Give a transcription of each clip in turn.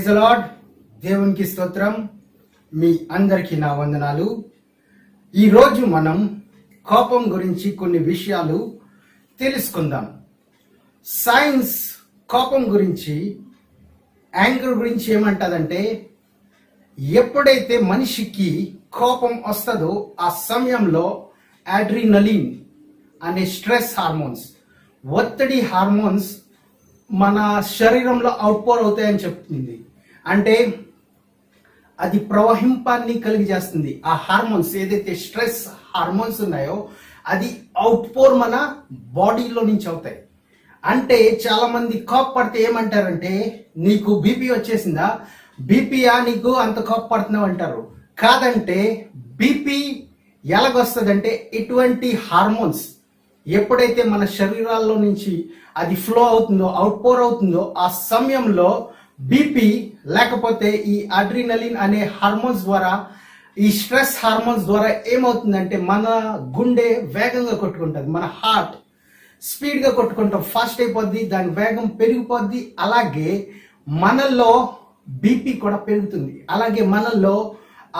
Praise the lord. దేవునికి స్తోత్రం. మీ అందరికీ నా వందనాలు. ఈరోజు మనం కోపం గురించి కొన్ని విషయాలు తెలుసుకుందాం. సైన్స్ కోపం గురించి, యాంగర్ గురించి ఏమంటదంటే, ఎప్పుడైతే మనిషికి కోపం వస్తుందో ఆ సమయంలో అడ్రినలిన్ అనే స్ట్రెస్ హార్మోన్స్, ఒత్తిడి హార్మోన్స్ మన శరీరంలో అవుట్పోర్ అవుతాయని చెప్తుంది. అంటే అది ప్రవహింపాన్ని కలిగి చేస్తుంది. ఆ హార్మోన్స్ ఏదైతే స్ట్రెస్ హార్మోన్స్ ఉన్నాయో అది అవుట్పోర్ మన బాడీలో నుంచి అవుతాయి. అంటే చాలా మంది కోప్పడితే ఏమంటారంటే, నీకు బీపీ వచ్చేసిందా, బీపీయా నీకు అంత కోప్పడుతున్నావు అంటారు. కాదంటే బీపీ ఎలాగొస్తుందంటే, ఇటువంటి హార్మోన్స్ ఎప్పుడైతే మన శరీరాల్లో నుంచి అది ఫ్లో అవుతుందో, అవుట్పోర్ అవుతుందో, ఆ సమయంలో బీపీ లేకపోతే ఈ అడ్రినలిన్ అనే హార్మోన్స్ ద్వారా, ఈ స్ట్రెస్ హార్మోన్స్ ద్వారా ఏమవుతుందంటే మన గుండె వేగంగా కొట్టుకుంటుంది, మన హార్ట్ స్పీడ్ గా కొట్టుకుంటాం, ఫాస్ట్ అయిపోద్ది, దాని వేగం పెరిగిపోద్ది. అలాగే మనలో బీపీ కూడా పెరుగుతుంది. అలాగే మనలో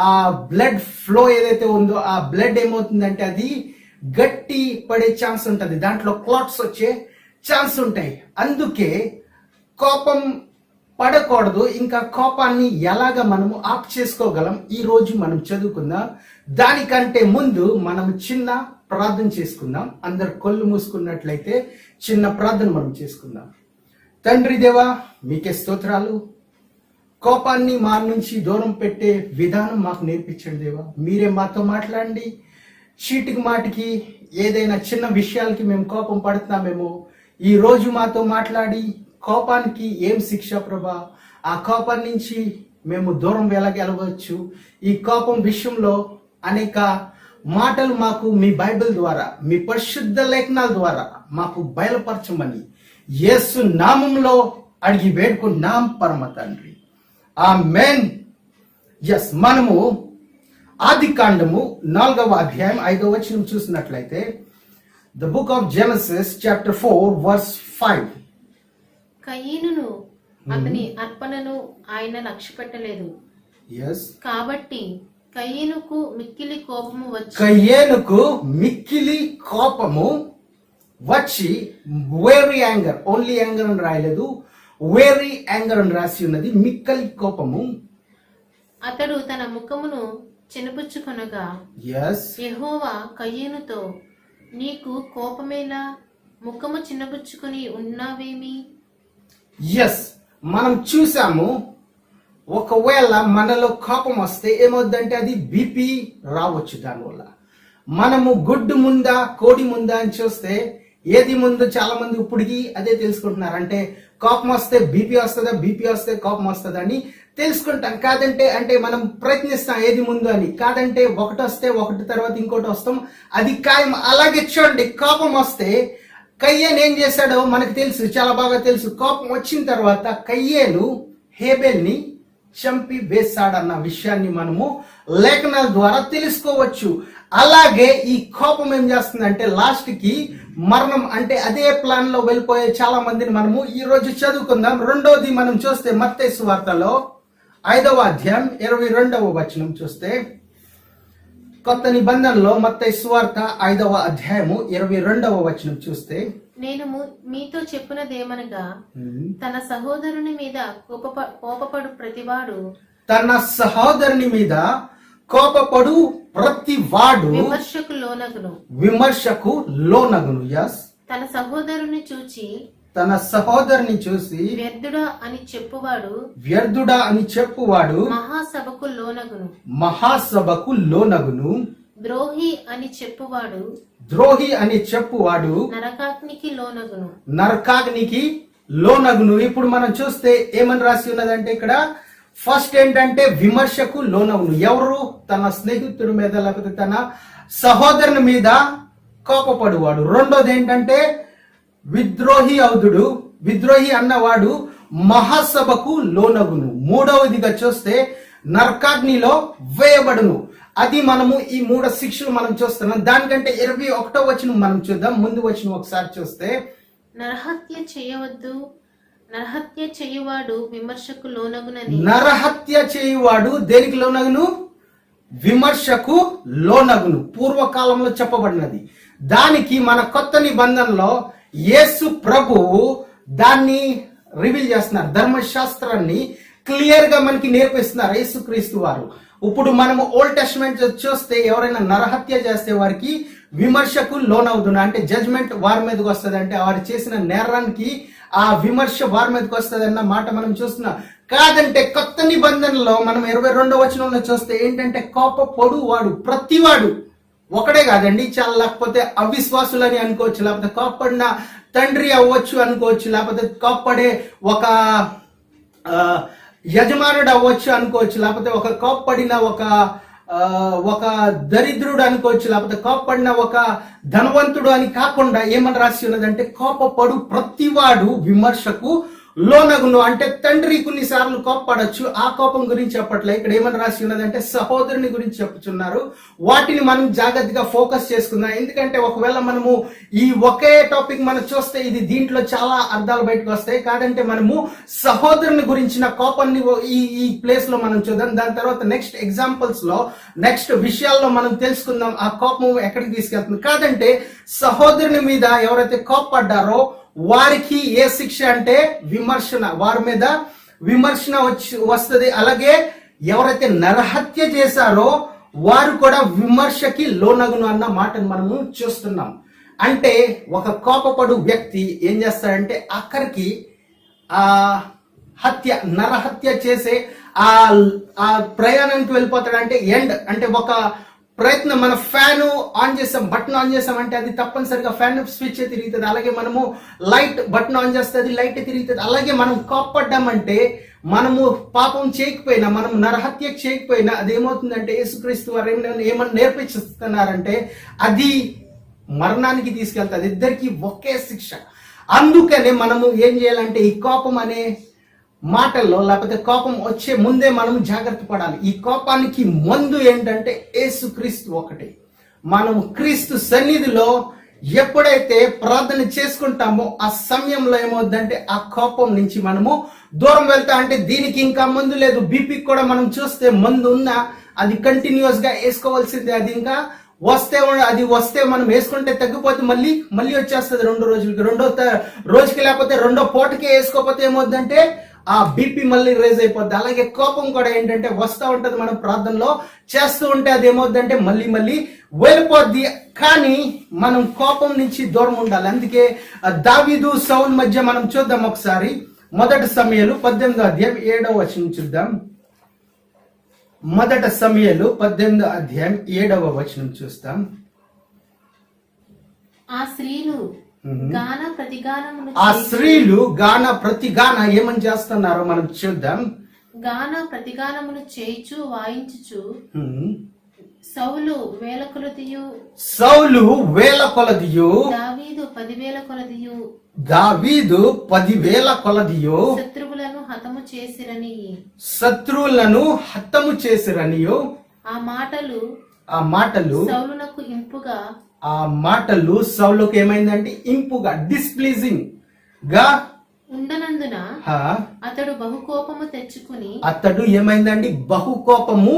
ఆ బ్లడ్ ఫ్లో ఏదైతే ఉందో ఆ బ్లడ్ ఏమవుతుందంటే అది గట్టి పడే ఛాన్స్ ఉంటుంది, దాంట్లో క్లాట్స్ వచ్చే ఛాన్స్ ఉంటాయి. అందుకే కోపం పడకూడదు. ఇంకా కోపాన్ని ఎలాగ మనము ఆఫ్ చేసుకోగలం ఈ రోజు మనం చదువుకుందాం. దానికంటే ముందు మనం చిన్న ప్రార్థన చేసుకుందాం. అందరు కళ్ళు మూసుకున్నట్లయితే చిన్న ప్రార్థన మనం చేసుకుందాం. తండ్రి దేవా, మీకే స్తోత్రాలు. కోపాన్ని మా నుంచి దూరం పెట్టే విధానం మాకు నేర్పించండి దేవా. మీరే మాతో మాట్లాడండి. చీటికి మాటికి ఏదైనా చిన్న విషయాలకి మేము కోపం పడుతున్నామేమో, ఈ రోజు మాతో మాట్లాడి కోపానికి ఏం శిక్ష ప్రభా, ఆ కోపం నుంచి మేము దూరం వెళ్ళగలవచ్చు. ఈ కోపం విషయంలో అనేక మాటలు మాకు మీ బైబిల్ ద్వారా, మీ పరిశుద్ధ లేఖనాల ద్వారా మాకు బయలుపరచమని యేసు నామంలో అడిగి వేడుకుంటున్నాం పరమ తండ్రి, ఆమేన్. ఎస్, మనము ఆది కాండము 4వ అధ్యాయం 5వ వచనం చూసినట్లయితే, the book of Genesis chapter 4 verse 5. కయీనును అతని అర్పణను ఆయన లక్ష్యపెట్టలేదు, కాబట్టి కయీనుకు మిక్కిలి కోపము వచ్చి వేరీ యాంగర్, ఓన్లీ యాంగర్ అని రాయలేదు, వేరీ యాంగర్ అని రాసి ఉన్నది. మిక్కిలి కోపము. అతడు తన ముఖమును చినపుచ్చుకొనగా యెహోవా కయీనుతో, నీకు కోపమేలా, ముఖము చిన్నపుచ్చుకొని ఉన్నావేమి? ఎస్, మనం చూసాము. ఒకవేళ మనలో కోపం వస్తే ఏమవుద్దంటే అది బీపీ రావచ్చు. దానివల్ల మనము గుడ్డు ముందా కోడి ముందా అని చూస్తే ఏది ముందు చాలా మంది ఇప్పటికి అదే తెలుసుకుంటున్నారు. అంటే కోపం వస్తే బీపీ వస్తుందా, బీపీ వస్తే కోపం వస్తుందా అని తెలుసుకుంటాం. కాదంటే అంటే మనం ప్రయత్నిస్తాం ఏది ముందు అని. కాదంటే ఒకటి వస్తే ఒకటి తర్వాత ఇంకోటి వస్తాం, అది ఖాయం. అలాగే చూడండి, కోపం వస్తే కయ్యేను ఏం చేశాడో మనకు తెలుసు, చాలా బాగా తెలుసు. కోపం వచ్చిన తర్వాత కయ్యేను హేబెల్ని చంపి వేశాడన్న విషయాన్ని మనము లేఖనాల ద్వారా తెలుసుకోవచ్చు. అలాగే ఈ కోపం ఏం చేస్తుందంటే లాస్ట్ కి మరణం, అంటే అదే ప్లాన్ లో వెళ్ళిపోయే చాలా మందిని మనము ఈ రోజు చదువుకుందాం. రెండోది మనం చూస్తే మత్తయి సువార్తలో 5వ అధ్యాయం 22వ వచనం చూస్తే, కొత్త నిబంధనలో మత్తయి సువార్త 5వ అధ్యాయము 22వ వచనం చూస్తే, నేను మీతో చెప్పినదేమనగా, తన సహోదరుని మీద కోపపడు ప్రతివాడు, తన సహోదరుని మీద కోపపడు ప్రతివాడు విమర్శకు లోనగును. ఎస్, తన సహోదరుని చూచి వ్యర్థుడా అని చెప్పువాడు మహాసభకు లోనగును. ద్రోహి అని చెప్పువాడు నరకాగ్నికి లోనగును. ఇప్పుడు మనం చూస్తే ఏమని రాసి ఉన్నదంటే, ఇక్కడ ఫస్ట్ ఏంటంటే విమర్శకు లోనగును. ఎవరు? తన స్నేహితుడి మీద లేకపోతే తన సహోదరుని మీద కోపపడువాడు. రెండోది ఏంటంటే విద్రోహి అన్నవాడు మహాసభకు లోనగును. మూడవదిగా చూస్తే నరకాగ్నిలో వేయబడును. అది మనము ఈ 3 శిక్షలు మనం చూస్తున్నాం. దానికంటే 21వ వచనం మనం చూద్దాం. ముందు వచనం ఒకసారి చూస్తే, నరహత్య చేయవద్దు, నరహత్య చేయువాడు విమర్శకు లోనగునని. నరహత్య చేయువాడు దేనికి లోనగును? విమర్శకు లోనగును. పూర్వకాలంలో చెప్పబడినది. దానికి మన కొత్త నిబంధనలో యేసు ప్రభువు దాన్ని రివీల్ చేస్తున్నారు. ధర్మశాస్త్రాన్ని క్లియర్ గా మనకి నేర్పిస్తున్నారు యేసుక్రీస్తు వారు. ఇప్పుడు మనము ఓల్డ్ టెస్టమెంట్ చూస్తే ఎవరైనా నరహత్య చేస్తే వారికి విమర్శకు లోనవుతున్నా, అంటే జడ్జ్మెంట్ వారి మీదకి వస్తుంది, అంటే వారు చేసిన నేరానికి ఆ విమర్శ వారి మీదకి వస్తుంది అన్న మాట మనం చూస్తున్నాం. కాదంటే కొత్త నిబంధనలో మనం 22వ వచనంలో చూస్తే ఏంటంటే కోపపడు వాడు ప్రతివాడు ఒకడే కాదండి, చాలా లేకపోతే అవిశ్వాసులని అనుకోవచ్చు, లేకపోతే కోపడిన తండ్రి అవ్వచ్చు అనుకోవచ్చు, లేకపోతే కోపడే ఒక యజమానుడు అవ్వచ్చు అనుకోవచ్చు, లేకపోతే ఒక కోప్పడిన ఒక దరిద్రుడు అనుకోవచ్చు, లేకపోతే కోప్పడిన ఒక ధనవంతుడు అని కాకుండా ఏమని రాసి ఉన్నదంటే కోపపడు ప్రతివాడు విమర్శకు లోనగును. అంటే తండ్రి కొన్నిసార్లు కోప్పడచ్చు, ఆ కోపం గురించి చెప్పట్లే. ఇక్కడ ఏమని రాసి ఉన్నదంటే సహోదరుని గురించి చెప్పుచున్నారు. వాటిని మనం జాగ్రత్తగా ఫోకస్ చేసుకుందాం. ఎందుకంటే ఒకవేళ మనము ఈ ఒకే టాపిక్ మనం చూస్తే ఇది దీంట్లో చాలా అర్థాలు బయటకు వస్తాయి. కాదంటే మనము సహోదరుని గురించిన కోపాన్ని ఈ ప్లేస్ లో మనం చూద్దాం. దాని తర్వాత నెక్స్ట్ ఎగ్జాంపుల్స్ లో నెక్స్ట్ విషయాల్లో మనం తెలుసుకుందాం ఆ కోపం ఎక్కడికి తీసుకెళ్తుంది. కాదంటే సహోదరుని మీద ఎవరైతే కోప్పడ్డారో వారికి ఏ శిక్ష అంటే విమర్శన, వారి మీద విమర్శన వస్తుంది. అలాగే ఎవరైతే నరహత్య చేశారో వారు కూడా విమర్శకి లోనగును అన్న మాటను మనము చూస్తున్నాం. అంటే ఒక కోపపడు వ్యక్తి ఏం చేస్తాడంటే అక్కడికి ఆ నరహత్య చేసే ఆ ప్రయాణానికి వెళ్ళిపోతాడు. అంటే ఎండ్ అంటే ఒక ప్రయత్నం, మన ఫ్యాన్ ఆన్ చేసాం, బటన్ ఆన్ చేసాం అంటే అది తప్పనిసరిగా ఫ్యాన్ స్విచ్ తిరుగుతుంది. అలాగే మనము లైట్ బటన్ ఆన్ చేస్తే అది లైట్ తిరుగుతుంది. అలాగే మనం కోప్పడ్డామంటే మనము పాపం చేయకపోయినా, మనం నరహత్య చేయకపోయినా అది ఏమవుతుందంటే యేసుక్రీస్తు వారు ఏమని నేర్పిస్తున్నారంటే అది మరణానికి తీసుకెళ్తుంది. ఇద్దరికి ఒకే శిక్ష. అందుకనే మనము ఏం చేయాలంటే ఈ కోపం అనే మాటల్లో లేకపోతే కోపం వచ్చే ముందే మనం జాగ్రత్త పడాలి. ఈ కోపానికి మందు ఏంటంటే యేసుక్రీస్తు ఒకటే. మనము క్రీస్తు సన్నిధిలో ఎప్పుడైతే ప్రార్థన చేసుకుంటామో ఆ సమయంలో ఏమవుతుందంటే ఆ కోపం నుంచి మనము దూరం వెళ్తా. అంటే దీనికి ఇంకా మందు లేదు. బీపీకి కూడా మనం చూస్తే మందు ఉన్నా అది కంటిన్యూస్ గా వేసుకోవాల్సిందే. అది ఇంకా వస్తే మనం వేసుకుంటే తగ్గిపోతే మళ్ళీ వచ్చేస్తుంది 2 రోజులకి, రెండో రోజుకి లేకపోతే రెండో పూటకే వేసుకోకపోతే ఏమవుతుందంటే ఆ బీపీ మళ్ళీ రేజ్ అయిపోద్ది. అలాగే కోపం కూడా ఏంటంటే వస్తూ ఉంటది, మనం ప్రార్థనలో చేస్తూ ఉంటే అది ఏమవుతుందంటే మళ్ళీ వెళ్ళిపోద్ది. కానీ మనం కోపం నుంచి దూరం ఉండాలి. అందుకే దావీదు సౌలు మధ్య మనం చూద్దాం ఒకసారి. 1 సమూయేలు 18వ అధ్యాయం 7వ వచనం చూద్దాం. 1 సమూయేలు 18వ అధ్యాయం 7వ వచనం చూస్తాం. ఆ స్త్రీలు గాన ప్రతిగాన ఏమని చేస్తున్నారో మనం చూద్దాం. గాన ప్రతిగానములు చేయిచు వాయించుచు సౌలు వేల కొలదియు దావీదు 10,000 కొలదియు శత్రువులను హతము చేసిరనియు ఆ మాటలు సౌలునకు ఇంపుగా, ఆ మాటలు సౌలుకు ఏమైందంటే ఇంపుగా, డిస్ప్లీజింగ్ గా ఉండనందున అతడు ఏమైందండి బహుకోపము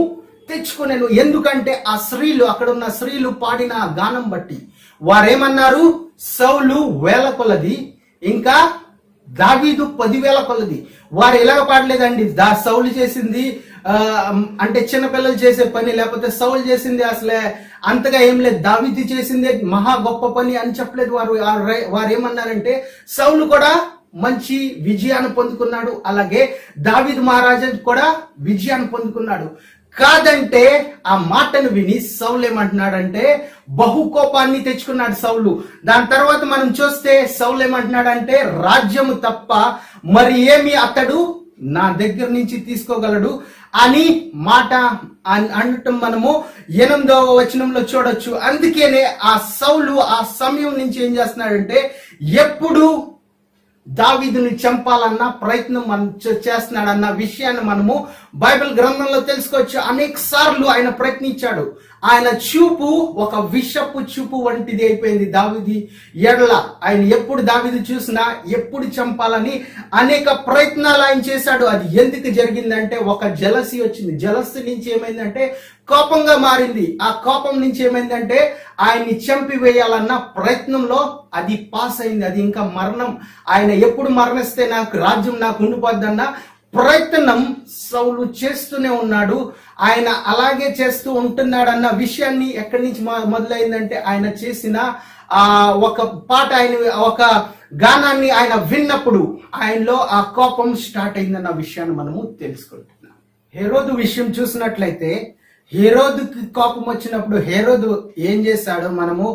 తెచ్చుకునేను. ఎందుకంటే ఆ స్త్రీలు, అక్కడ ఉన్న స్త్రీలు పాడిన గానం బట్టి వారేమన్నారు, సౌలు 1000 కొలది ఇంకా దావీదు 10,000 కొలది. వారు ఎలాగ పాడలేదండి, సౌలు చేసింది అంటే చిన్నపిల్లలు చేసే పని, లేకపోతే సౌలు చేసింది అసలే అంతగా ఏం లేదు, దావీదు చేసిందే మహా గొప్ప పని అని చెప్పలేదు. వారు ఏమన్నారంటే సౌలు కూడా మంచి విజయాన్ని పొందుకున్నాడు, అలాగే దావీదు మహారాజు కూడా విజయాన్ని పొందుకున్నాడు. కాదంటే ఆ మాటను విని సౌలు ఏమంటున్నాడంటే బహుకోపాన్ని తెచ్చుకున్నాడు సౌలు. దాని తర్వాత మనం చూస్తే సౌలు ఏమంటున్నాడంటే రాజ్యము తప్ప మరి ఏమి అతడు నా దగ్గర నుంచి తీసుకోగలడు అని మాట అనటం మనము 8వ వచనంలో చూడొచ్చు. అందుకనే ఆ సౌలు ఆ సమయం నుంచి ఏం చేస్తున్నాడంటే ఎప్పుడు దావీదుని చంపాలన్న ప్రయత్నం మనం చేస్తున్నాడన్న విషయాన్ని మనము బైబిల్ గ్రంథంలో తెలుసుకోవచ్చు. అనేక సార్లు ఆయన ప్రయత్నించాడు. ఆయన చూపు ఒక విషపు చూపు వంటిది అయిపోయింది దావీదు ఎడల. ఆయన ఎప్పుడు దావీదు చూసినా ఎప్పుడు చంపాలని అనేక ప్రయత్నాలు ఆయన చేశాడు. అది ఎందుకు జరిగిందంటే ఒక జలసి వచ్చింది. జలసి నుంచి ఏమైందంటే కోపంగా మారింది. ఆ కోపం నుంచి ఏమైందంటే ఆయన్ని చంపివేయాలన్న ప్రయత్నంలో అది పాస్ అయింది. అది ఇంకా మరణం. ఆయన ఎప్పుడు మరణిస్తే నాకు రాజ్యం నాకు ఉండిపోద్దన్న ప్రయత్నం సౌలు చేస్తూనే ఉన్నాడు. ఆయన అలాగే చేస్తూ ఉంటున్నాడన్న విషయాన్ని ఎక్కడి నుంచి మొదలైందంటే ఆయన చేసిన ఒక పాట, ఆయన ఒక గానాన్ని ఆయన విన్నప్పుడు ఆయనలో ఆ కోపం స్టార్ట్ అయిందన్న విషయాన్ని మనము తెలుసుకుంటున్నాం. హేరోదు విషయం చూసినట్లయితే హేరోదుకి కోపం వచ్చినప్పుడు హేరోదు ఏం చేశాడో మనము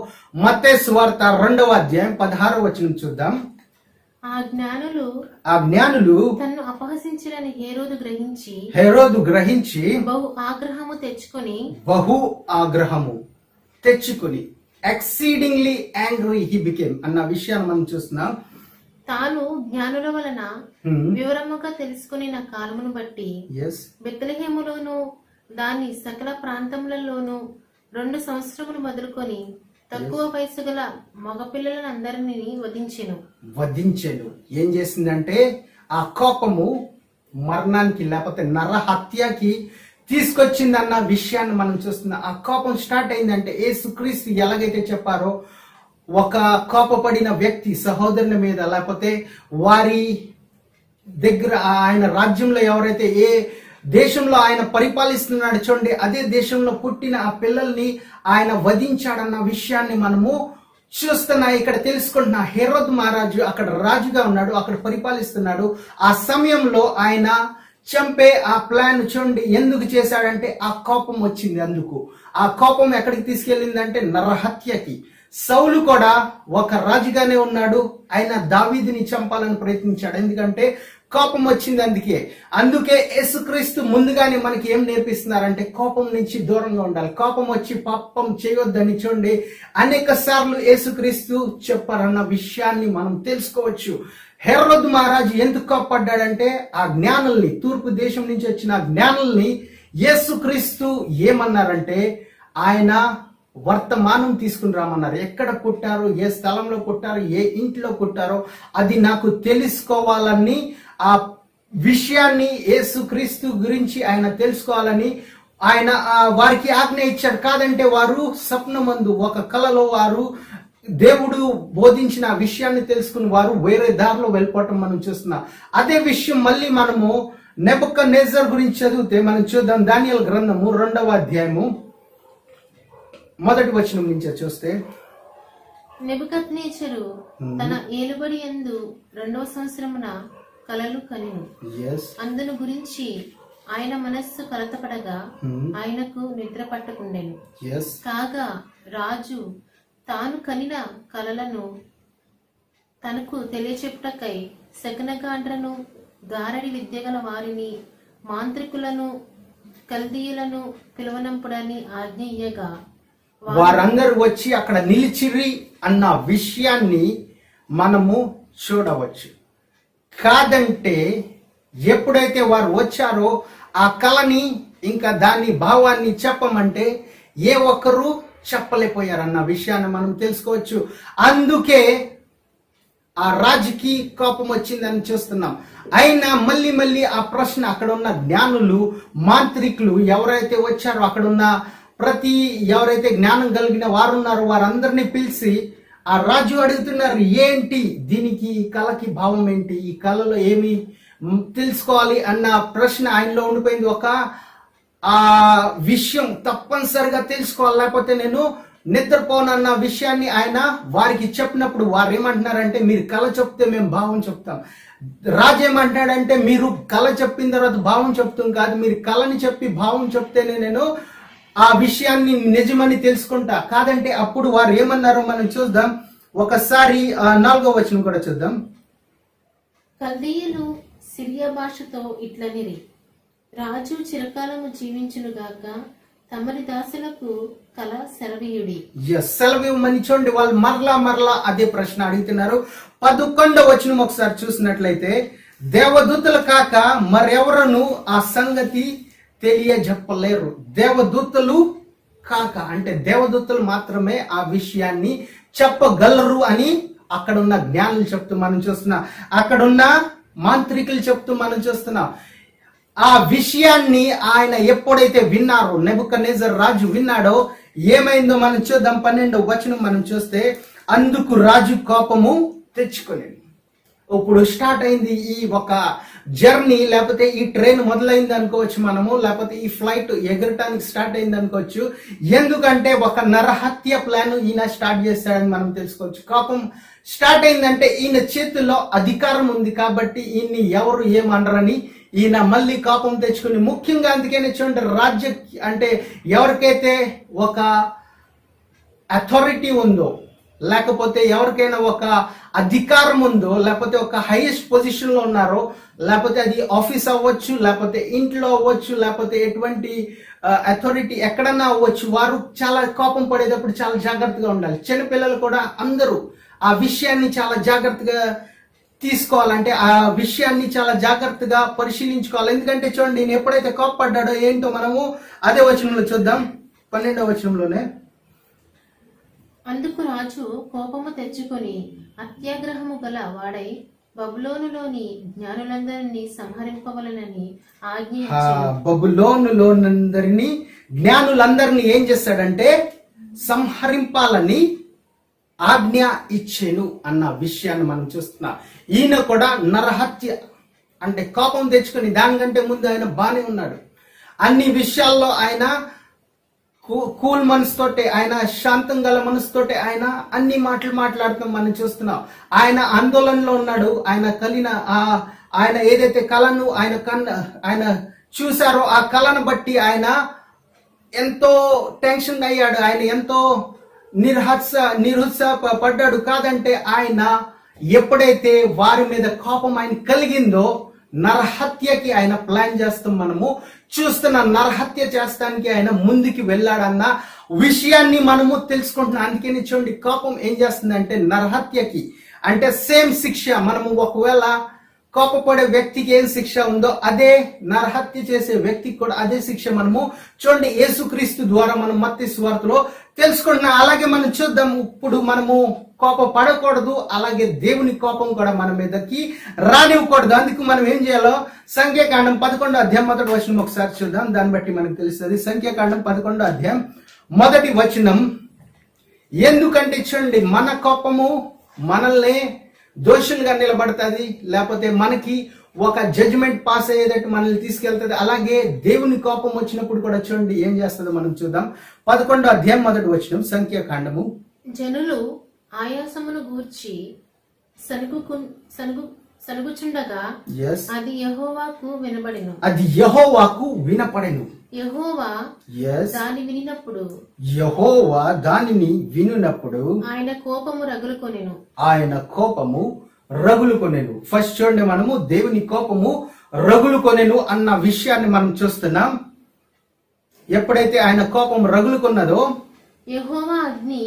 మత్తయి సువార్త 2వ అధ్యాయం 16వ వచనం చూద్దాం. ఆ జ్ఞానులు తన్ను అపహసించాలని హేరోదు గ్రహించి బహు ఆగ్రహము తెచ్చుకొని ఎక్సీడింగ్లీ యాంగ్రీ హీ బికేమ్ అన్న విషయాన్ని మనం చూస్తున్నాం. తాను జ్ఞానుల వలన వివరముగా తెలుసుకుని నా కాలమును బట్టి బెత్లెహేములోను దాని సకల ప్రాంతములలోను 2 సంవత్సరములు మొదలుకొని తక్కువ వయసు గల మగపిల్లలను అందరినీ వధించెను. ఏం చేసిందంటే ఆ కోపము మరణానికి లేకపోతే నరహత్యకి తీసుకొచ్చిందన్న విషయాన్ని మనం చూస్తున్నాం. ఆ కోపం స్టార్ట్ అయిందంటే యేసుక్రీస్తు ఎలాగైతే చెప్పారో ఒక కోపపడిన వ్యక్తి సహోదరుని మీద లేకపోతే వారి దగ్గర ఆయన రాజ్యంలో ఎవరైతే ఏ దేశంలో ఆయన పరిపాలిస్తున్నాడు చూడండి, అదే దేశంలో పుట్టిన ఆ పిల్లల్ని ఆయన వధించాడన్న విషయాన్ని మనము చూస్తున్నా. ఇక్కడ తెలుసుకుంటున్నా హెరోద్ మహారాజు అక్కడ రాజుగా ఉన్నాడు, అక్కడ పరిపాలిస్తున్నాడు. ఆ సమయంలో ఆయన చంపే ఆ ప్లాన్ చూడండి ఎందుకు చేశాడంటే ఆ కోపం వచ్చింది. అందుకు ఆ కోపం ఎక్కడికి తీసుకెళ్ళిందంటే నరహత్యకి. సౌలు కూడా ఒక రాజుగానే ఉన్నాడు, ఆయన దావీదుని చంపాలని ప్రయత్నించాడు. ఎందుకంటే కోపం వచ్చింది. అందుకే యేసుక్రీస్తు ముందుగానే మనకి ఏం నేర్పిస్తున్నారంటే కోపం నుంచి దూరంగా ఉండాలి. కోపం వచ్చి పాపం చేయొద్దని చూడండి అనేక సార్లు యేసుక్రీస్తు చెప్పారన్న విషయాన్ని మనం తెలుసుకోవచ్చు. హెరోదు మహారాజు ఎందుకు కోప్పడ్డాడంటే ఆ జ్ఞానుల్ని, తూర్పు దేశం నుంచి వచ్చిన జ్ఞానుల్ని యేసుక్రీస్తు ఏమన్నారంటే ఆయన వర్తమానం తీసుకుని రామన్నారు. ఎక్కడ పుట్టారో, ఏ స్థలంలో పుట్టారో, ఏ ఇంట్లో పుట్టారో అది నాకు తెలుసుకోవాలని, ఆ విషయాన్ని యేసుక్రీస్తు గురించి ఆయన తెలుసుకోవాలని ఆయన వారికి ఆజ్ఞ ఇచ్చాడు. కాదంటే వారు స్వప్నమందు ఒక కలలో వారు దేవుడు బోధించిన విషయాన్ని తెలుసుకుని వారు వేరే దారిలో వెళ్ళిపోవటం మనం చూస్తున్నాం. అదే విషయం మళ్ళీ మనము నెబుకద్నెజర్ గురించి చదివితే మనం చూద్దాం. దానియేలు గ్రంథము 2వ అధ్యాయము 1వ వచనం నుంచి చూస్తే నెబుకద్నెజరు తన ఏలుబడి యందు 2వ సంవత్సరమున కలలు కనెను. అందును గురించి ఆయన మనస్సు కలతపడగా ఆయనకు నిద్ర పట్టకుండెను. కాగా రాజు తాను కనిన కలలను తనకు తెలియచెప్పుటకై శకునగాండ్రను, గారడి విద్యగల వారిని, మాంత్రికులను, కల్దీయులను పిలువనంపుడని ఆజ్ఞ ఇయ్యగా వారందరూ వచ్చి అక్కడ నిలిచిరి అన్న విషయాన్ని మనము చూడవచ్చు. కాదంటే ఎప్పుడైతే వారు వచ్చారో ఆ కళని ఇంకా దాని భావాన్ని చెప్పమంటే ఏ ఒక్కరు చెప్పలేకపోయారన్న విషయాన్ని మనం తెలుసుకోవచ్చు. అందుకే ఆ రాజుకి కోపం వచ్చిందని చూస్తున్నాం. అయినా మళ్ళీ మళ్ళీ ఆ ప్రశ్న అక్కడ ఉన్న జ్ఞానులు, మాంత్రికులు ఎవరైతే వచ్చారో అక్కడ ఉన్న ఎవరైతే జ్ఞానం కలిగిన వారు ఉన్నారో వారందరినీ పిలిచి ఆ రాజు అడుగుతున్నారు, ఏంటి దీనికి, ఈ కళకి భావం ఏంటి, ఈ కళలో ఏమి తెలుసుకోవాలి అన్న ప్రశ్న ఆయనలో ఉండిపోయింది. ఒక ఆ విషయం తప్పనిసరిగా తెలుసుకోవాలి, లేకపోతే నేను నిద్రపోనన్న విషయాన్ని ఆయన వారికి చెప్పినప్పుడు వారు ఏమంటున్నారంటే మీరు కళ చెప్తే మేము భావం చెప్తాం. రాజు ఏమంటున్నాడంటే మీరు కళ చెప్పిన తర్వాత భావం చెప్తాం కాదు, మీరు కళని చెప్పి భావం చెప్తేనే నేను ఆ విషయాన్ని నిజమని తెలుసుకుంటా. కాదంటే అప్పుడు వారు ఏమన్నారో మనం చూద్దాం. ఒకసారి 4వ వచనం కూడా చూద్దాం. కల్దీయులు సిరియా భాషతో ఇట్లనిరి, రాజు చిరకాలము జీవించునుగాక, తమరి దాసులకు కల సెలవీయుడి. సెలవివ్వమని చూడండి. వాళ్ళు మరలా అదే ప్రశ్న అడుగుతున్నారు. 11వ వచనం ఒకసారి చూసినట్లయితే, దేవదూతలు కాక మరెవరను ఆ సంగతి తెలియజెప్పలేరు. దేవదూతలు కాక అంటే దేవదూతలు మాత్రమే ఆ విషయాన్ని చెప్పగలరు అని అక్కడున్న జ్ఞానులు చెప్తూ మనం చూస్తున్నాం, అక్కడున్న మాంత్రికులు చెప్తూ మనం చూస్తున్నాం. ఆ విషయాన్ని ఆయన ఎప్పుడైతే విన్నారో, నెబుకద్నెజర్ రాజు విన్నాడో, ఏమైందో మనం చూద్దాం. 12వ వచనం మనం చూస్తే, అందుకు రాజు కోపము తెచ్చుకొని. ఇప్పుడు స్టార్ట్ అయింది ఈ ఒక జర్నీ, లేకపోతే ఈ ట్రైన్ మొదలైంది అనుకోవచ్చు మనము, లేకపోతే ఈ ఫ్లైట్ ఎగరటానికి స్టార్ట్ అయింది అనుకోవచ్చు. ఎందుకంటే ఒక నరహత్య ప్లాన్ ఈయన స్టార్ట్ చేశాడని మనం తెలుసుకోవచ్చు. కోపం స్టార్ట్ అయిందంటే ఈయన చేతుల్లో అధికారం ఉంది కాబట్టి ఈయన్ని ఎవరు ఏమనరని ఈయన మళ్ళీ కోపం తెచ్చుకుని, ముఖ్యంగా అందుకనే చూడండి, రాజ్య అంటే ఎవరికైతే ఒక అథారిటీ ఉందో, లేకపోతే ఎవరికైనా ఒక అధికారం ఉందో, లేకపోతే ఒక హైయెస్ట్ పొజిషన్ లో ఉన్నారో, లేకపోతే అది ఆఫీస్ అవ్వచ్చు, లేకపోతే ఇంట్లో అవ్వచ్చు, లేకపోతే ఎటువంటి అథారిటీ ఎక్కడన్నా అవ్వచ్చు, వారు చాలా కోపం పడేటప్పుడు చాలా జాగ్రత్తగా ఉండాలి. చిన్నపిల్లలు కూడా అందరూ ఆ విషయాన్ని చాలా జాగ్రత్తగా తీసుకోవాలంటే ఆ విషయాన్ని చాలా జాగ్రత్తగా పరిశీలించుకోవాలి. ఎందుకంటే చూడండి, నేను ఎప్పుడైతే కోపపడ్డాడో ఏంటో మనము అదే వచనంలో చూద్దాం. 12వ వచనంలోనే, అందుకు రాజు కోపము తెచ్చుకొని అత్యాగ్రహము గల వాడై బబులోనులోని జ్ఞానులందరినీ సంహరింపవలనని ఆజ్ఞ ఇచ్చెను. బబులోనులోనందరినీ జ్ఞానులందరినీ ఏం చేస్తాడంటే సంహరింపాలని ఆజ్ఞ ఇచ్చెను అన్న విషయాన్ని మనం చూస్తున్నాం. ఈయన కూడా నరహత్య అంటే కోపం తెచ్చుకొని, దానికంటే ముందు ఆయన బానే ఉన్నాడు. అన్ని విషయాల్లో ఆయన కూల్ మనసుతోటే, ఆయన శాంతం గల మనసుతోటే ఆయన అన్ని మాటలు మాట్లాడతాం మనం చూస్తున్నాం. ఆయన ఆందోళనలో ఉన్నాడు. ఆయన ఏదైతే కళను ఆయన చూశారో ఆ కళను బట్టి ఆయన ఎంతో టెన్షన్ అయ్యాడు. ఆయన ఎంతో నిరుత్సాహపడ్డాడు. కాదంటే ఆయన ఎప్పుడైతే వారి మీద కోపం ఆయన కలిగిందో, నరహత్యకి ఆయన ప్లాన్ చేస్తాం మనము చూస్తున్న, నరహత్య చేస్తానికి ఆయన ముందుకి వెళ్ళాడన్న విషయాన్ని మనము తెలుసుకుంటున్నాం. అందుకని చూడండి, కోపం ఏం చేస్తుందంటే నరహత్యకి అంటే సేమ్ శిక్ష. మనము ఒకవేళ కోపపడే వ్యక్తికి ఏం శిక్ష ఉందో అదే నరహత్య చేసే వ్యక్తికి కూడా అదే శిక్ష మనము చూడండి యేసుక్రీస్తు ద్వారా మనం మత్తయి సువార్తలో తెలుసుకుంటున్నాం. అలాగే మనం చూద్దాం, ఇప్పుడు మనము కోపపడకూడదు, అలాగే దేవుని కోపం కూడా మన మీదకి రానివ్వకూడదు. అందుకు మనం ఏం చేయాలో సంఖ్యాకాండం 11వ అధ్యాయం 1వ వచనం ఒకసారి చూద్దాం. దాన్ని బట్టి మనకు తెలుస్తుంది. సంఖ్యాకాండం 11వ అధ్యాయం 1వ వచనం, ఎందుకంటే చూడండి, మన కోపము మనల్ని దోషులుగా నిలబడుతుంది, లేకపోతే మనకి ఒక జడ్జిమెంట్ పాస్ అయ్యేటట్టు మనల్ని తీసుకెళ్తుంది. అలాగే దేవుని కోపం వచ్చినప్పుడు కూడా చూడండి ఏం చేస్తుందో మనం చూద్దాం. 11వ అధ్యాయం 1వ వచనం సంఖ్యాకాండము, జనులు ఆయాసమును గూర్చి సనుగుచుండగా అది యెహోవాకు వినబడెను. అది యెహోవాకు వినపడెను. యెహోవా దానిని వినినప్పుడు ఆయన కోపము రగులుకొనెను. ఫస్ట్ చూడండి, మనము దేవుని కోపము రగులుకొనెను అన్న విషయాన్ని మనం చూస్తున్నాం. ఎప్పుడైతే ఆయన కోపం రగులుకున్నదో, యెహోవా అగ్ని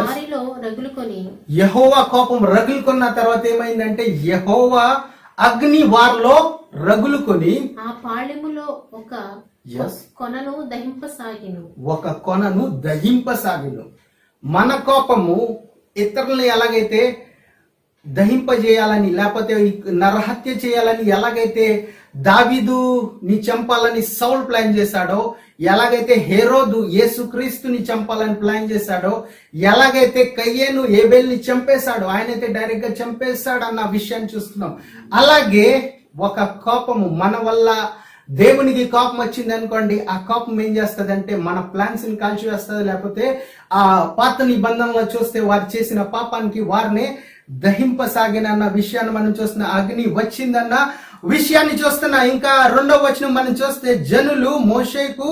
వారిలో రగులుకొని, యెహోవా కోపం రగులుకున్న తర్వాత ఏమైందంటే యెహోవా అగ్ని వారిలో రగులుకొని ఆ పాళెములో ఒక కొనను దహింపసాగిను. మన కోపము ఇతరులను ఎలాగైతే దహింపజేయాలని, లేకపోతే నరహత్య చేయాలని ఎలాగైతే దావీదుని చంపాలని సౌల్ ప్లాన్ చేశాడో, ఎలాగైతే హేరోదు యేసుక్రీస్తుని చంపాలని ప్లాన్ చేశాడో, ఎలాగైతే కయ్యేను ఏబేల్ని చంపేశాడో, ఆయనైతే డైరెక్ట్ గా చంపేశాడు అన్న విషయాన్ని చూస్తున్నాం. అలాగే ఒక కోపము మన వల్ల దేవునికి కోపం వచ్చింది అనుకోండి, ఆ కోపం ఏం చేస్తుంది అంటే మన ప్లాన్స్ ని కాల్చివేస్తుంది, లేకపోతే ఆ పాత నిబంధనలో చూస్తే వారు చేసిన పాపానికి వారిని దహింపసాగినన్న విషయాన్ని మనం చూస్తున్నా. అగ్ని వచ్చిందన్న విషయాన్ని చూస్తున్నా. ఇంకా 2వ వచనం మనం చూస్తే, జనులు మోషేకు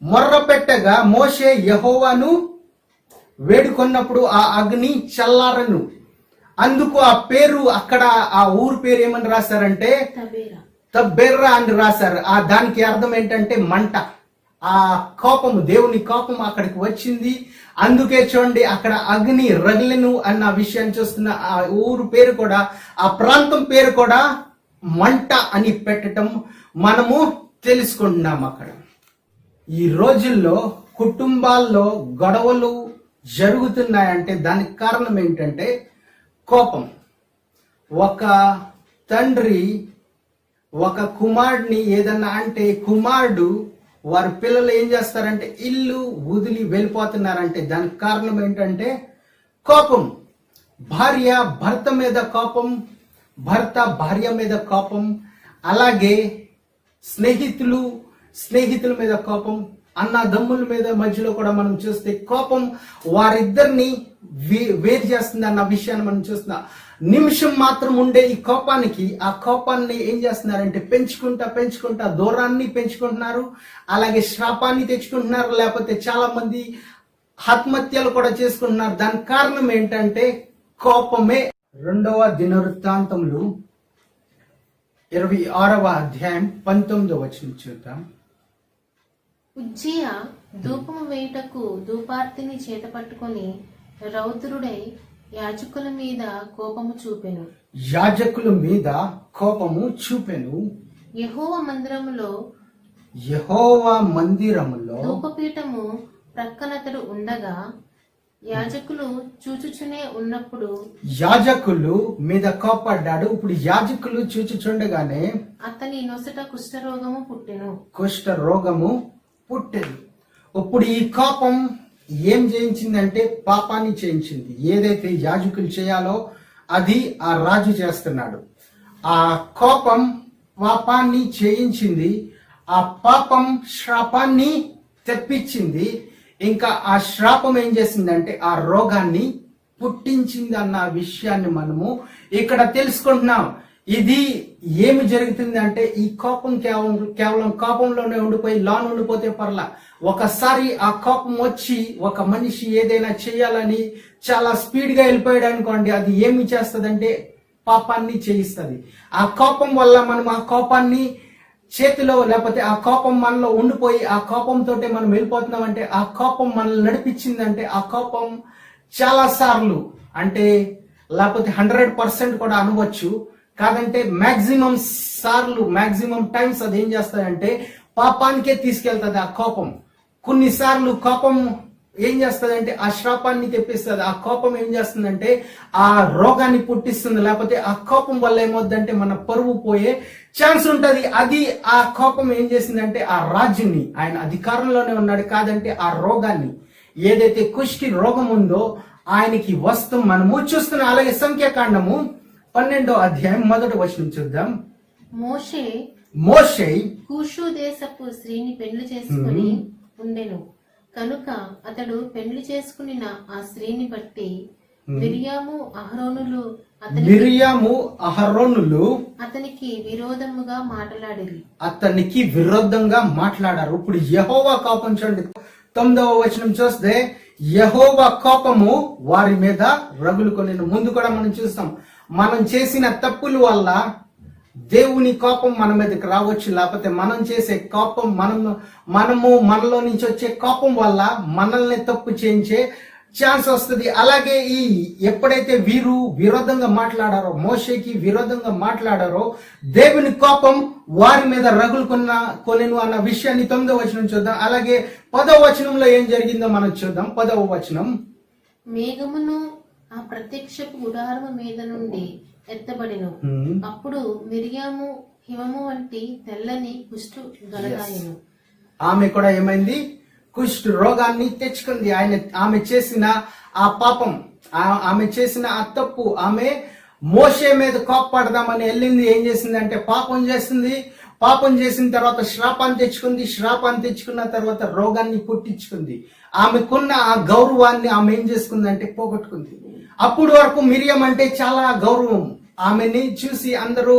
మొర్ర పెట్టగా మోషే యెహోవాను వేడుకొన్నప్పుడు ఆ అగ్ని చల్లారను. అందుకు ఆ పేరు, అక్కడ ఆ ఊరు పేరు ఏమని రాశారంటే తబెర్రా అని రాశారు. ఆ దానికి అర్థం ఏంటంటే మంట. ఆ కోపము, దేవుని కోపం అక్కడికి వచ్చింది. అందుకే చూడండి అక్కడ అగ్ని రగిలెను అన్న విషయాన్ని చూస్తున్న ఆ ఊరు పేరు కూడా, ఆ ప్రాంతం పేరు కూడా మంట అని పెట్టడం మనము తెలుసుకుంటున్నాం. అక్కడ ఈ రోజుల్లో కుటుంబాల్లో గొడవలు జరుగుతున్నాయంటే దానికి కారణం ఏంటంటే కోపం. ఒక తండ్రి ఒక కుమారుడిని ఏదన్నా అంటే కుమారుడు వారి పిల్లలు ఏం చేస్తారంటే ఇల్లు వదిలి వెళ్ళిపోతున్నారంటే దానికి కారణం ఏంటంటే కోపం. భార్య భర్త మీద కోపం, భర్త భార్య మీద కోపం, అలాగే స్నేహితుల మీద కోపం, అన్నదమ్ముల మీద మధ్యలో కూడా మనం చూస్తే కోపం వారిద్దరిని వేరు చేస్తుంది అన్న విషయాన్ని మనం చూస్తున్నాం. నిమిషం మాత్రం ఉండే ఈ కోపానికి, ఆ కోపాన్ని ఏం చేస్తున్నారంటే పెంచుకుంటా దూరాన్ని పెంచుకుంటున్నారు, అలాగే శ్రాపాన్ని తెచ్చుకుంటున్నారు, లేకపోతే చాలా మంది ఆత్మహత్యలు కూడా చేసుకుంటున్నారు. దానికి కారణం ఏంటంటే కోపమే. 2వ దినవృత్తాంతములు 26వ అధ్యాయం 19వ వచనం చూద్దాం. ఉజ్జియా ధూపము వేయుటకు ధూపార్తిని చేత పట్టుకొని రౌద్రుడై యాజకుల మీద కోపము చూపెను. యెహోవా మందిరములో ధూపపీఠము ప్రక్కనతడు ఉండగా యాజకులు చూచుచునే ఉన్నప్పుడు యాజకులు మీద కోపడ్డాడు. ఇప్పుడు యాజకులు చూచుచుండగానే అతని నొసట కుష్ఠరోగము పుట్టెను. ఇప్పుడు ఈ కోపం ఏం చేయించిందంటే పాపాన్ని చేయించింది. ఏదైతే యాజకులు చేయాలో అది ఆ రాజు చేస్తున్నాడు. ఆ కోపం పాపాన్ని చేయించింది, ఆ పాపం శ్రాపాన్ని తెప్పించింది. ఇంకా ఆ శ్రాపం ఏం చేసిందంటే ఆ రోగాన్ని పుట్టించింది అన్న విషయాన్ని మనము ఇక్కడ తెలుసుకుంటున్నాం. ఇది ఏమి జరుగుతుంది అంటే ఈ కోపం కేవలం కోపంలోనే ఉండిపోయి లోన్ ఉండిపోతే పర్లా. ఒకసారి ఆ కోపం వచ్చి ఒక మనిషి ఏదైనా చేయాలని చాలా స్పీడ్ గా వెళ్ళిపోయాడు అనుకోండి, అది ఏమి చేస్తుందంటే పాపాన్ని చేయిస్తుంది. ఆ కోపం వల్ల మనం ఆ కోపాన్ని చేతిలో, లేకపోతే ఆ కోపం మనలో ఉండిపోయి ఆ కోపంతో మనం వెళ్ళిపోతున్నాం అంటే, ఆ కోపం మనల్ని నడిపించిందంటే, ఆ కోపం చాలా సార్లు అంటే లేకపోతే 100% కూడా అనవచ్చు, కాదంటే మాక్సిమం టైమ్స్ అది ఏం చేస్తాయంటే పాపానికే తీసుకెళ్తుంది. ఆ కోపం కొన్నిసార్లు కోపం ఏం చేస్తుందంటే ఆ శ్రాపాన్ని తెప్పిస్తుంది. ఆ కోపం ఏం చేస్తుందంటే ఆ రోగాన్ని పుట్టిస్తుంది, లేకపోతే ఆ కోపం వల్ల ఏమవుద్దంటే మన పరువు పోయే ఛాన్స్ ఉంటది. అది ఆ కోపం ఏం చేసిందంటే ఆ రాజుని, ఆయన అధికారంలోనే ఉన్నాడు, కాదంటే ఆ రోగాన్ని, ఏదైతే కుష్టి రోగం ఉందో ఆయనకి వస్తం మనము చూస్తున్నాం. అలాగే సంఖ్యాకాండము 12వ అధ్యాయం 1వ వచనం చూద్దాం. మోషే కూషు దేశపు స్త్రీని పెళ్లి చేసుకుని ఉండెను కనుక అతడు పెళ్లి చేసుకున్న ఆ స్త్రీని బట్టి మిరియాము అహరోనులు అతనికి విరోధంగా మాట్లాడారు. ఇప్పుడు యెహోవా కోపం చూడండి, 9వ వచనం చూస్తే యెహోవా కోపము వారి మీద రగులుకొనెను. ముందు కూడా మనం చూస్తాం, మనం చేసిన తప్పుల వల్ల దేవుని కోపం మన మీదకి రావచ్చు, లేకపోతే మనం చేసే కోపం మనలో నుంచి వచ్చే కోపం వల్ల మనల్ని తప్పు చేయించే ఛాన్స్ వస్తుంది. అలాగే ఈ ఎప్పుడైతే వీరు విరోధంగా మాట్లాడారో, మోషేకి విరోధంగా మాట్లాడారో, దేవుని కోపం వారి మీద రగులుకొనెను అన్న విషయాన్ని 9వ వచనం చూద్దాం. అలాగే 10వ వచనంలో ఏం జరిగిందో మనం చూద్దాం. 10వ వచనం, మేఘమును ఆ ప్రత్యక్షపు గుడారము మీద నుండి ఎత్తబడిను. అప్పుడు మిరియాము హిమము వంటి తెల్లని కుష్టు గలదాయను. ఆమె కూడా ఏమైంది? కుష్టు రోగాన్ని తెచ్చుకుంది. ఆమె చేసిన ఆ పాపం, ఆమె చేసిన ఆ తప్పు, ఆమె మోషే మీద కోప్పడదామని వెళ్ళింది. ఏం చేసింది అంటే పాపం చేసింది. పాపం చేసిన తర్వాత శ్రాపాన్ని తెచ్చుకున్న తర్వాత రోగాన్ని పుట్టించుకుంది. ఆమెకున్న ఆ గౌరవాన్ని ఆమె ఏం చేసుకుందంటే పోగొట్టుకుంది. అప్పుడు వరకు మిరియం అంటే చాలా గౌరవం. ఆమెని చూసి అందరూ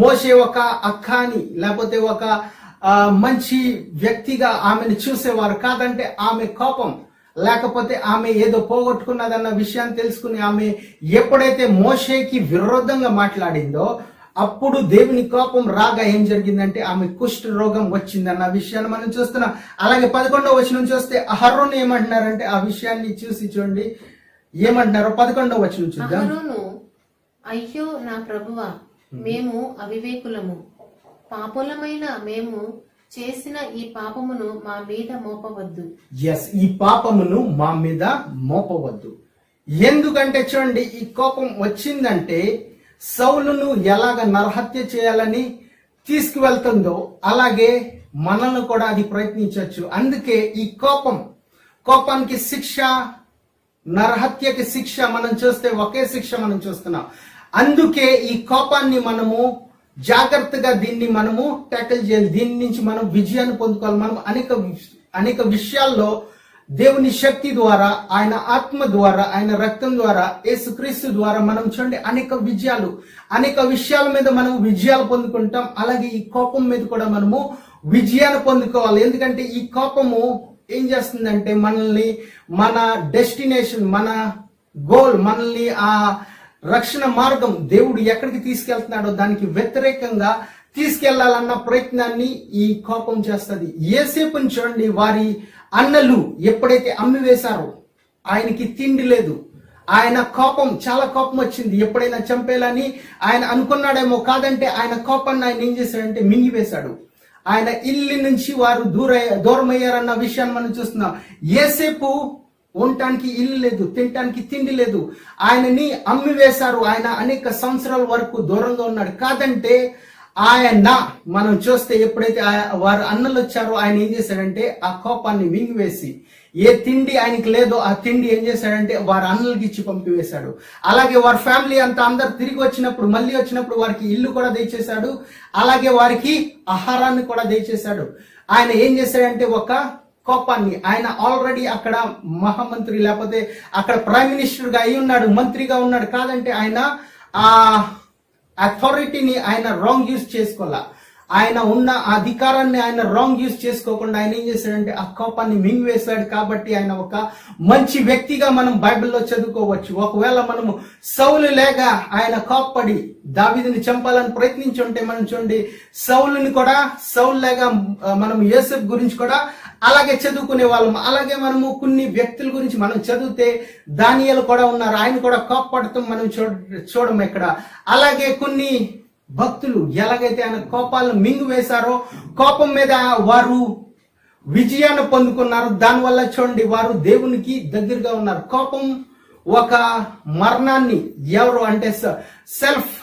మోషే ఒక అక్కాని, లేకపోతే ఒక మంచి వ్యక్తిగా ఆమెను చూసేవారు. కాదంటే ఆమె కోపం, లేకపోతే ఆమె ఏదో పోగొట్టుకున్నదన్న విషయాన్ని తెలుసుకుని ఆమె ఎప్పుడైతే మోషేకి విరోధంగా మాట్లాడిందో, అప్పుడు దేవుని కోపం రాగా ఏం జరిగిందంటే ఆమె కుష్ఠ రోగం వచ్చిందన్న విషయాన్ని మనం చూస్తున్నాం. అలాగే 11వ వచనం చూస్తే అహరోను ఏమంటున్నారంటే ఆ విషయాన్ని చూసి చూడండి ఏమంటున్నారో 11వ వచనం చూద్దాం. అహరోను, అయ్యో నా ప్రభువా, మేము అవివేకులము, పాపులమైన మేము చేసిన ఈ పాపమును మా మీద మోపవద్దు. ఎస్, ఈ పాపమును మా మీద మోపవద్దు. ఎందుకంటే చూడండి, ఈ కోపం వచ్చిందంటే సౌలును ఎలాగ నరహత్య చేయాలని తీసుకువెళ్తుందో అలాగే మనల్ని కూడా అది ప్రయత్నించవచ్చు. అందుకే ఈ కోపానికి శిక్ష, నరహత్యకి శిక్ష మనం చూస్తే ఒకే శిక్ష మనం చూస్తున్నాం. అందుకే ఈ కోపాన్ని మనము జాగ్రత్తగా దీన్ని మనము ట్యాకిల్ చేయాలి. దీని నుంచి మనం విజయాన్ని పొందుకోవాలి. మనం అనేక విషయాల్లో దేవుని శక్తి ద్వారా, ఆయన ఆత్మ ద్వారా, ఆయన రక్తం ద్వారా, యేసుక్రీస్తు ద్వారా మనం చూడండి అనేక విషయాల మీద మనం విజయాలు పొందుకుంటాం. అలాగే ఈ కోపం మీద కూడా మనము విజయాన్ని పొందుకోవాలి. ఎందుకంటే ఈ కోపము ఏం చేస్తుందంటే మనల్ని మన డెస్టినేషన్, మన గోల్, మనల్ని ఆ రక్షణ మార్గం దేవుడు ఎక్కడికి తీసుకెళ్తున్నాడో దానికి వ్యతిరేకంగా తీసుకెళ్లాలన్న ప్రయత్నాన్ని ఈ కోపం చేస్తుంది. యేసేపుని చూడండి, వారి అన్నలు ఎప్పుడైతే అమ్మివేశారో ఆయనకి తిండి లేదు. ఆయన చాలా కోపం వచ్చింది. ఎప్పుడైనా చంపేయాలని ఆయన అనుకున్నాడేమో, కాదంటే ఆయన కోపాన్ని ఆయన ఏం చేశాడంటే మింగివేశాడు. ఆయన ఇల్లు నుంచి వారు దూరమయ్యారన్న విషయాన్ని మనం చూస్తున్నాం. యేసేపు ఉండటానికి ఇల్లు లేదు, తినటానికి తిండి లేదు. ఆయనని అమ్మివేశారు. ఆయన అనేక సంవత్సరాల వరకు దూరంగా ఉన్నాడు. కాదంటే ఆయన మనం చూస్తే ఎప్పుడైతే వారు అన్నలు వచ్చారో ఆయన ఏం చేశాడంటే ఆ కోపాన్ని మింగివేసి ఏ తిండి ఆయనకి లేదో ఆ తిండి ఏం చేశాడంటే వారి అన్నలకి ఇచ్చి పంపివేశాడు. అలాగే వారి ఫ్యామిలీ అంతా అందరు తిరిగి మళ్ళీ వచ్చినప్పుడు వారికి ఇల్లు కూడా దయచేశాడు. అలాగే వారికి ఆహారాన్ని కూడా దయచేశాడు. ఆయన ఏం చేశాడంటే ఒక కోపాన్ని, ఆయన ఆల్రెడీ అక్కడ మహామంత్రి లేకపోతే అక్కడ ప్రైమ్ మినిస్టర్ గా అయి ఉన్నాడు, మంత్రిగా ఉన్నాడు. కాదంటే ఆయన ఆ అథారిటీని ఆయన రాంగ్ యూజ్ చేసుకోవాల. ఆయన ఉన్న అధికారాన్ని ఆయన రాంగ్ యూజ్ చేసుకోకుండా ఆయన ఏం చేశాడంటే ఆ కోపాన్ని మింగివేశాడు. కాబట్టి ఆయన ఒక మంచి వ్యక్తిగా మనం బైబిల్లో చదువుకోవచ్చు. ఒకవేళ మనము సౌలు లేక ఆయన కోప్పడి దావీదుని చంపాలని ప్రయత్నించి ఉంటే మనం చూడండి సౌలు లేక మనం యోసేపు గురించి కూడా అలాగే చదువుకునే వాళ్ళం. అలాగే మనము కొన్ని వ్యక్తుల గురించి మనం చదివితే దానియేలు కూడా ఉన్నారు, ఆయన కూడా కోప్పడతాం మనం చూడడం ఇక్కడ. అలాగే కొన్ని భక్తులు ఎలాగైతే ఆయన కోపాలను మింగివేశారో, కోపం మీద వారు విజయాన్ని పొందుకున్నారు. దానివల్ల చూడండి వారు దేవునికి దగ్గరగా ఉన్నారు. కోపం ఒక మరణాన్ని ఎవరు అంటే సెల్ఫ్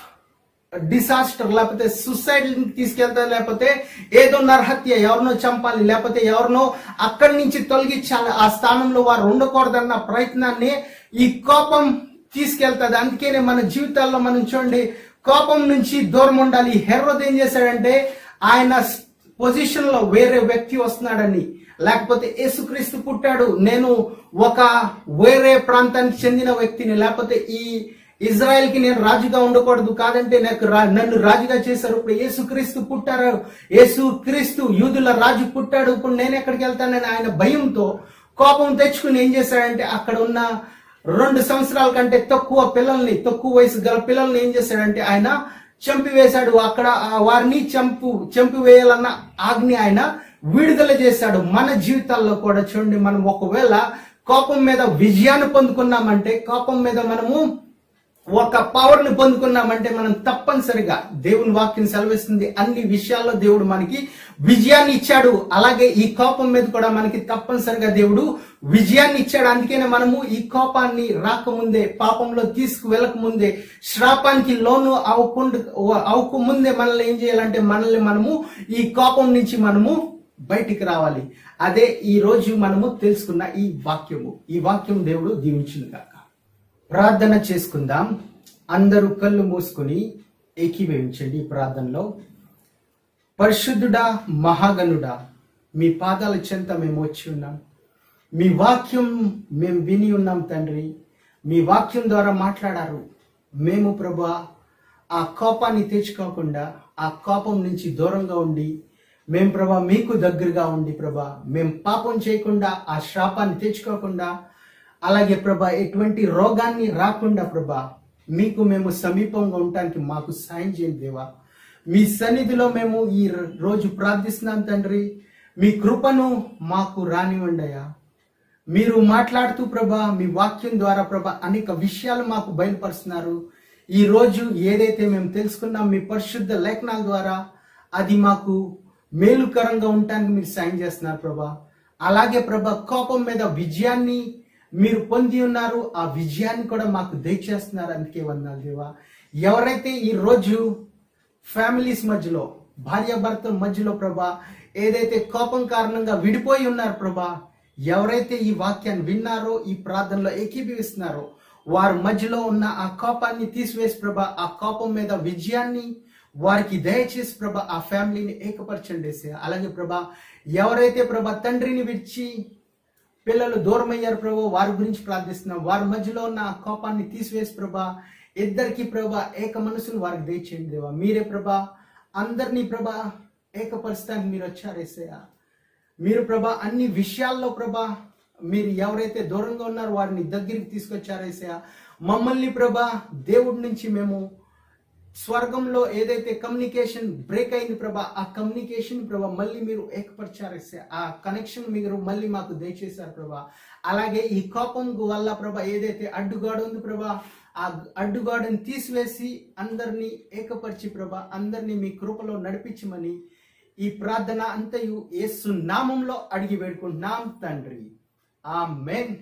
డిసాస్టర్ లేకపోతే సూసైడ్ తీసుకెళ్తా, లేకపోతే ఏదో నరహత్య, ఎవరినో చంపాలి, లేకపోతే ఎవరినో అక్కడి నుంచి తొలగించాలి, ఆ స్థానంలో వారు ఉండకూడదన్న ప్రయత్నాన్ని ఈ కోపం తీసుకెళ్తుంది. అందుకనే మన జీవితాల్లో మనం చూడండి కోపం నుంచి దూరం ఉండాలి. హెరోద్ ఏం చేశాడంటే ఆయన పొజిషన్ లో వేరే వ్యక్తి వస్తున్నాడని, లేకపోతే యేసుక్రీస్తు పుట్టాడు, నేను ఒక వేరే ప్రాంతానికి చెందిన వ్యక్తిని, లేకపోతే ఈ ఇజ్రాయెల్ కి నేను రాజుగా ఉండకూడదు, కాదంటే నన్ను రాజుగా చేశారు, ఇప్పుడు యేసుక్రీస్తు పుట్టారు, యేసుక్రీస్తు యూదుల రాజు పుట్టాడు, ఇప్పుడు నేను ఎక్కడికి వెళ్తానని ఆయన భయంతో కోపం తెచ్చుకుని ఏం చేశాడంటే అక్కడ ఉన్న 2 సంవత్సరాల కంటే తక్కువ వయసు గల పిల్లల్ని ఏం చేశాడంటే ఆయన చంపివేశాడు. అక్కడ వారిని చంపివేయాలన్న ఆజ్ఞ ఆయన విడుదల చేశాడు. మన జీవితాల్లో కూడా చూడండి, మనం ఒకవేళ కోపం మీద విజయాన్ని పొందుకున్నామంటే, కోపం మీద మనము ఒక పవర్ ని పొందుకున్నామంటే మనం తప్పనిసరిగా దేవుని వాక్యం సెలవిస్తుంది అన్ని విషయాల్లో దేవుడు మనకి విజయాన్ని ఇచ్చాడు. అలాగే ఈ కోపం మీద కూడా మనకి తప్పనిసరిగా దేవుడు విజయాన్ని ఇచ్చాడు. అందుకనే మనము ఈ కోపాన్ని రాకముందే, పాపంలో తీసుకువెళ్ళకముందే, శ్రాపానికి లోను అవ్వకముందే మనల్ని ఏం చేయాలంటే మనము ఈ కోపం నుంచి మనము బయటికి రావాలి. అదే ఈ రోజు మనము తెలుసుకున్న ఈ వాక్యం దేవుడు దీవించును గాక. ప్రార్థన చేసుకుందాం. అందరూ కళ్ళు మూసుకుని ఏకీభవించండి ఈ ప్రార్థనలో. పరిశుద్ధుడా, మహాగణుడా, మీ పాదాల చెంత మేము వచ్చి ఉన్నాం. మీ వాక్యం మేము విని ఉన్నాం తండ్రి. మీ వాక్యం ద్వారా మాట్లాడారు. మేము ప్రభువా ఆ కోపాన్ని తెచ్చుకోకుండా, ఆ కోపం నుంచి దూరంగా ఉండి, మేము ప్రభా మీకు దగ్గరగా ఉండి ప్రభా మేము పాపం చేయకుండా, ఆ శాపాన్ని తెచ్చుకోకుండా, అలాగే ప్రభా ఎటువంటి రోగాన్ని రాకుండా ప్రభా మీకు మేము సమీపంగా ఉండటానికి మాకు సాయం చేయండి దేవా. మీ సన్నిధిలో మేము ఈ రోజు ప్రార్థిస్తున్నాం తండ్రి. మీ కృపను మాకు రానివ్వండి అయ్యా. మీరు మాట్లాడుతూ ప్రభా, మీ వాక్యం ద్వారా ప్రభా అనేక విషయాలు మాకు బయలుపరుస్తున్నారు. ఈ రోజు ఏదైతే మేము తెలుసుకున్నాం మీ పరిశుద్ధ లేఖనాల ద్వారా, అది మాకు మేలుకరంగా ఉండటానికి మీరు సాయం చేస్తున్నారు ప్రభా. అలాగే ప్రభా, కోపం మీద విజయాన్ని మీరు పొంది ఉన్నారు, ఆ విజయాన్ని కూడా మాకు దయచేస్తున్నారు. అందుకే వందనాలు దేవా. ఎవరైతే ఈ రోజు ఫ్యామిలీస్ మధ్యలో, భార్యాభర్తల మధ్యలో ప్రభా ఏదైతే కోపం కారణంగా విడిపోయి ఉన్నారు ప్రభా, ఎవరైతే ఈ వాక్యాన్ని విన్నారో, ఈ ప్రార్థనలో ఏకీభవిస్తున్నారో, వారి మధ్యలో ఉన్న ఆ కోపాన్ని తీసివేసి ప్రభా, ఆ కోపం మీద విజయాన్ని వారికి దయచేసి ప్రభా, ఆ ఫ్యామిలీని ఏకపరచండి. అలాగే ప్రభా, ఎవరైతే ప్రభా తండ్రిని విడిచి పిల్లలు దూరం అయ్యారు ప్రభా, వారి గురించి ప్రార్థిస్తున్నాం. వారి మధ్యలో ఉన్న ఆ కోపాన్ని తీసివేసి ప్రభా, ఇద్దరికి ప్రభా ఏక మనసును వారికి దయచేయండి దేవా. మీరే ప్రభా అందరినీ ప్రభా ఏకపరచడానికి మీరు వచ్చారు యేసయ్య. మీరు ప్రభా అన్ని విషయాల్లో ప్రభా మీరు ఎవరైతే దూరంగా ఉన్నారో వారిని దగ్గరికి తీసుకొచ్చారు యేసయ్య. మమ్మల్ని ప్రభా దేవుడి నుంచి మేము స్వర్గంలో ఏదైతే కమ్యూనికేషన్ బ్రేక్ అయింది ప్రభా, ఆ కమ్యూనికేషన్ ప్రభా మళ్ళీ మీరు ఏకపరిచారు యేసయ్య. ఆ కనెక్షన్ మీరు మళ్ళీ మాకు దయచేశారు ప్రభా. అలాగే ఈ కోపం వల్ల ప్రభా ఏదైతే అడ్డుగోడ ఉంది ప్రభా, ఆ అడ్డుగోడని తీసివేసి అందరినీ ఏకపరిచి ప్రభా అందరినీ మీ కృపలో నడిపించమని ఈ ప్రార్థన అంతయు యేసు నామంలో అడిగి వేడుకుంటున్నాం తండ్రి. ఆమేన్.